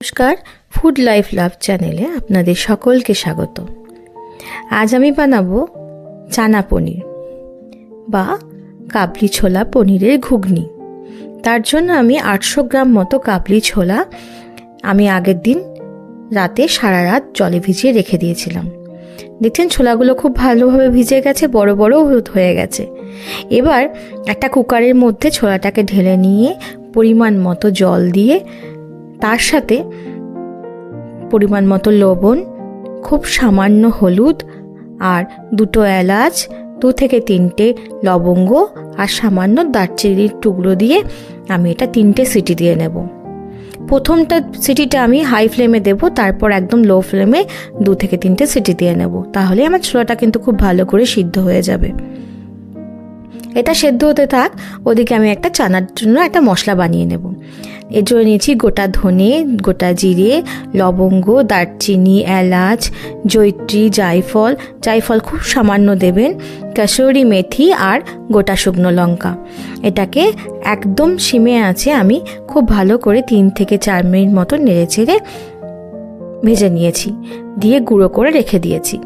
নমস্কার, food life love চ্যানেলে আপনাদের সকলকে স্বাগত। আজ আমি বানাবো চানা পনির বা কাবলি ছোলা পনিরের ঘুগনি। তার জন্য আমি 800 গ্রাম মতো কাবলি ছোলা আমি আগের দিন রাতে সারা রাত জলে ভিজিয়ে রেখে দিয়েছিলাম। দেখছেন ছোলাগুলো খুব ভালোভাবে ভিজে গেছে, বড় বড় হয়ে গেছে। এবার একটা কুকারের মধ্যে ছোলাটাকে ঢেলে নিয়ে পরিমাণ মতো জল দিয়ে তার সাথে পরিমাণ মতো লবণ, খুব সামান্য হলুদ আর 2টো এলাচ, 2 থেকে 3টে লবঙ্গ আর সামান্য দারচিনির টুকরো দিয়ে আমি এটা 3টে সিটি দিয়ে নেব। প্রথমটা সিটিটা আমি হাই ফ্লেমে দেব, তারপর একদম লো ফ্লেমে 2 থেকে 3টে সিটি দিয়ে নেব। তাহলে আমার ছোলাটা কিন্তু খুব ভালো করে সিদ্ধ হয়ে যাবে। এটা সেদ্ধ হতে থাক, ওদিকে আমি একটা চানার জন্য একটা মশলা বানিয়ে নেব। এর জন্য নিয়েছি গোটা ধনে, গোটা জিরে, লবঙ্গ, দারচিনি, এলাচ, জয়িত্রী, জায়ফল খুব সামান্য দেবেন, কাসুরি মেথি আর গোটা শুকনো লঙ্কা। এটাকে একদম সিমে আছে আমি খুব ভালো করে 3 থেকে 4 মিনিট মতো নেড়ে চেড়ে ভেজে নিয়েছি, দিয়ে গুঁড়ো করে রেখে দিয়েছি।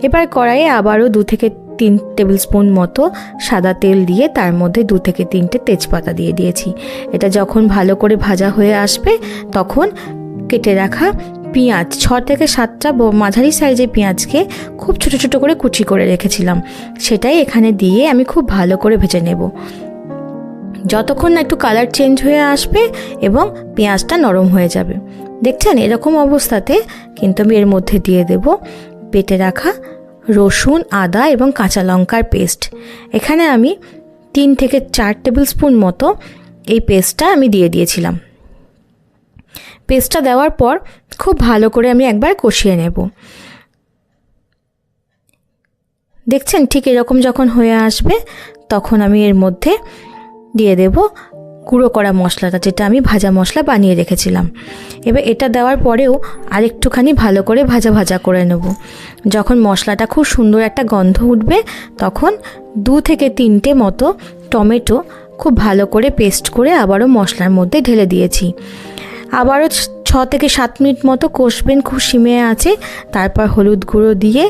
এবার কড়াইয়ে আবারও 2 থেকে 3 টেবিল স্পুন মতো সাদা তেল দিয়ে তার মধ্যে 2 থেকে 3টে তেজপাতা দিয়ে দিয়েছি। এটা যখন ভালো করে ভাজা হয়ে আসবে তখন কেটে রাখা পেঁয়াজ, 6 থেকে 7টা মাঝারি সাইজের পেঁয়াজকে খুব ছোট ছোট করে কুচি করে রেখেছিলাম, সেটাই এখানে দিয়ে আমি খুব ভালো করে ভেজে নেব যতক্ষণ না একটু কালার চেঞ্জ হয়ে আসবে এবং পেঁয়াজটা নরম হয়ে যাবে। দেখছেন, এরকম অবস্থাতে কিন্তু আমি এর মধ্যে দিয়ে দেব বেটে রাখা রসুন, আদা এবং কাঁচা লঙ্কার পেস্ট। এখানে আমি 3 থেকে 4 টেবিল স্পুন মতো এই পেস্টটা আমি দিয়ে দিয়েছিলাম। পেস্টটা দেওয়ার পর খুব ভালো করে আমি একবার কষিয়ে নেব। দেখছেন, ঠিক এরকম যখন হয়ে আসবে তখন আমি এর মধ্যে দিয়ে দেব গুঁড়ো করা মশলাটা, যেটা আমি ভাজা মশলা বানিয়ে রেখেছিলাম। এবার এটা দেওয়ার পরেও আরেকটুখানি ভালো করে ভাজা করে নেব। যখন মশলাটা খুব সুন্দর একটা গন্ধ উঠবে তখন 2 থেকে 3টে মতো টমেটো খুব ভালো করে পেস্ট করে আবারও মশলার মধ্যে ঢেলে দিয়েছি। আবারও 6 থেকে 7 মিনিট মতো কষবেন খুব সিমে আছে, তারপর হলুদ গুঁড়ো দিয়ে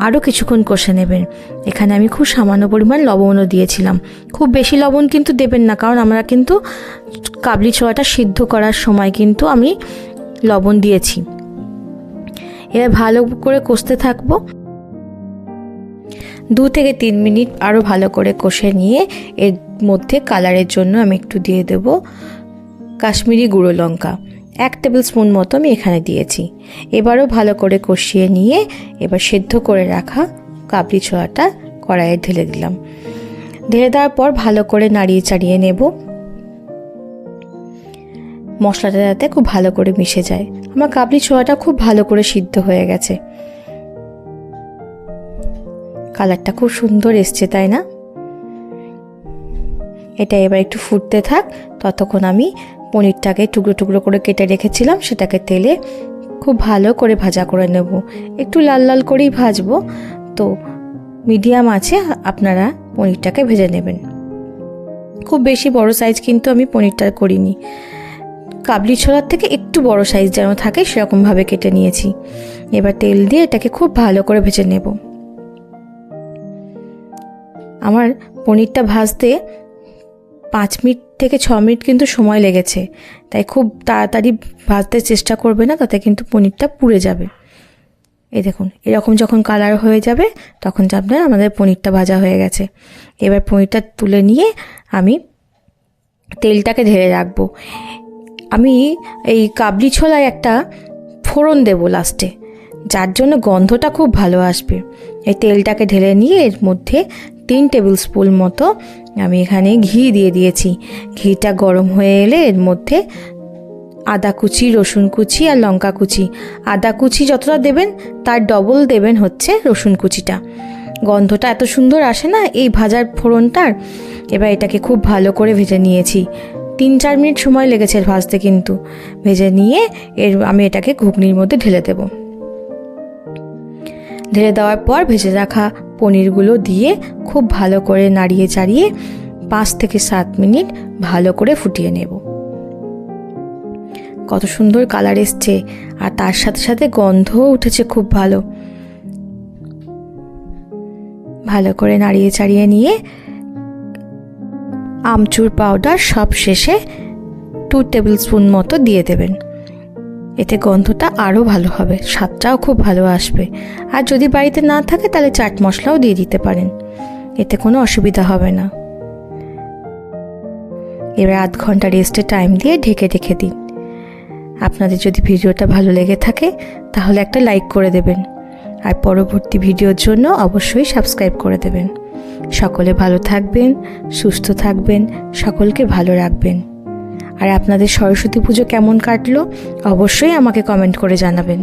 আরও কিছুক্ষণ কষে নেবেন। এখানে আমি খুব সামান্য পরিমাণ লবণও দিয়েছিলাম। খুব বেশি লবণ কিন্তু দেবেন না, কারণ আমরা কিন্তু কাবলি ছোলাটা সিদ্ধ করার সময় কিন্তু আমি লবণ দিয়েছি। এবার ভালো করে কষতে থাকবো। 2 থেকে 3 মিনিট আরও ভালো করে কষে নিয়ে এর মধ্যে কালারের জন্য আমি একটু দিয়ে দেব কাশ্মীরি গুঁড়ো লঙ্কা, 1 টেবিল স্পুন মতো আমি এখানে দিয়েছি। এবারও ভালো করে কষিয়ে নিয়ে এবার সেদ্ধ করে রাখা কাবলি ছোলাটা কড়াইয়ে ঢেলে দিলাম। ঢেলে দেওয়ার পর ভালো করে নাড়িয়ে চাড়িয়ে নেব, মশলাটা যাতে খুব ভালো করে মিশে যায়। আমার কাবলি ছোলাটা খুব ভালো করে সিদ্ধ হয়ে গেছে, কালারটা খুব সুন্দর এসছে, তাই না? এটা এবার একটু ফুটতে থাক, ততক্ষণ আমি পনিরটাকে টুকরো টুকরো করে কেটে রেখেছিলাম সেটাকে তেলে খুব ভালো করে ভাজা করে নেব। একটু লাল লাল করেই ভাজবো, তো মিডিয়াম আছে আপনারা পনিরটাকে ভেজে নেবেন। খুব বেশি বড় সাইজ কিন্তু আমি পনিরটা করিনি, কাবলি ছোলার থেকে একটু বড় সাইজ যেন থাকে সেরকমভাবে কেটে নিয়েছি। এবার তেল দিয়ে এটাকে খুব ভালো করে ভেজে নেব। আমার পনিরটা ভাজতে 5 মিনিট থেকে 6 মিনিট কিন্তু সময় লেগেছে, তাই খুব তাড়াতাড়ি ভাজতে চেষ্টা করবে না, তাতে কিন্তু পনিরটা পুড়ে যাবে। এই দেখুন, এরকম যখন কালার হয়ে যাবে তখন জানবেন আমাদের পনিরটা ভাজা হয়ে গেছে। এবার পনিরটা তুলে নিয়ে আমি তেলটাকে ঢেলে রাখবো। আমি এই কাবলি ছোলায় একটা ফোড়ন দেব লাস্টে, যার জন্য গন্ধটা খুব ভালো আসবে। এই তেলটাকে ঢেলে নিয়ে এর মধ্যে 3 টেবিল স্পুন মতো আমি এখানে ঘি দিয়ে দিয়েছি। ঘিটা গরম হয়ে এলে এর মধ্যে আদা কুচি, রসুন কুচি আর লঙ্কা কুচি। আদা কুচি যতটা দেবেন তার ডবল দেবেন হচ্ছে রসুন কুচিটা, গন্ধটা এত সুন্দর আসে না এই ভাজার ফোড়নটার। এবার এটাকে খুব ভালো করে ভেজে নিয়েছি, 3-4 মিনিট সময় লেগেছে ভাজতে, কিন্তু ভেজে নিয়ে আমি এটাকে ঘুগনির মধ্যে ঢেলে দেব। ঢেলে দেওয়ার পর ভেজে রাখা পনিরগুলো দিয়ে খুব ভালো করে নাড়িয়ে চাড়িয়ে 5 থেকে 7 মিনিট ভালো করে ফুটিয়ে নেব। কত সুন্দর কালার এসছে, আর তার সাথে সাথে গন্ধও উঠেছে খুব ভালো। ভালো করে নাড়িয়ে চাড়িয়ে নিয়ে আমচুর পাউডার সব শেষে 2 টেবিল স্পুন মতো দিয়ে দেবেন। এতে গন্ধটা আরও ভালো হবে, স্বাদটাও খুব ভালো আসবে। আর যদি বাড়িতে না থাকে তাহলে চাট মশলাও দিয়ে দিতে পারেন, এতে কোনো অসুবিধা হবে না। এবার আধ ঘন্টা রেস্টে টাইম দিয়ে ঢেকে রেখে দিন। আপনাদের যদি ভিডিওটা ভালো লেগে থাকে তাহলে একটা লাইক করে দেবেন, আর পরবর্তী ভিডিওর জন্য অবশ্যই সাবস্ক্রাইব করে দেবেন। সকলে ভালো থাকবেন, সুস্থ থাকবেন, সকলকে ভালো রাখবেন। আর আপনাদের সরস্বতী পুজো কেমন কাটলো অবশ্যই আমাকে কমেন্ট করে জানাবেন।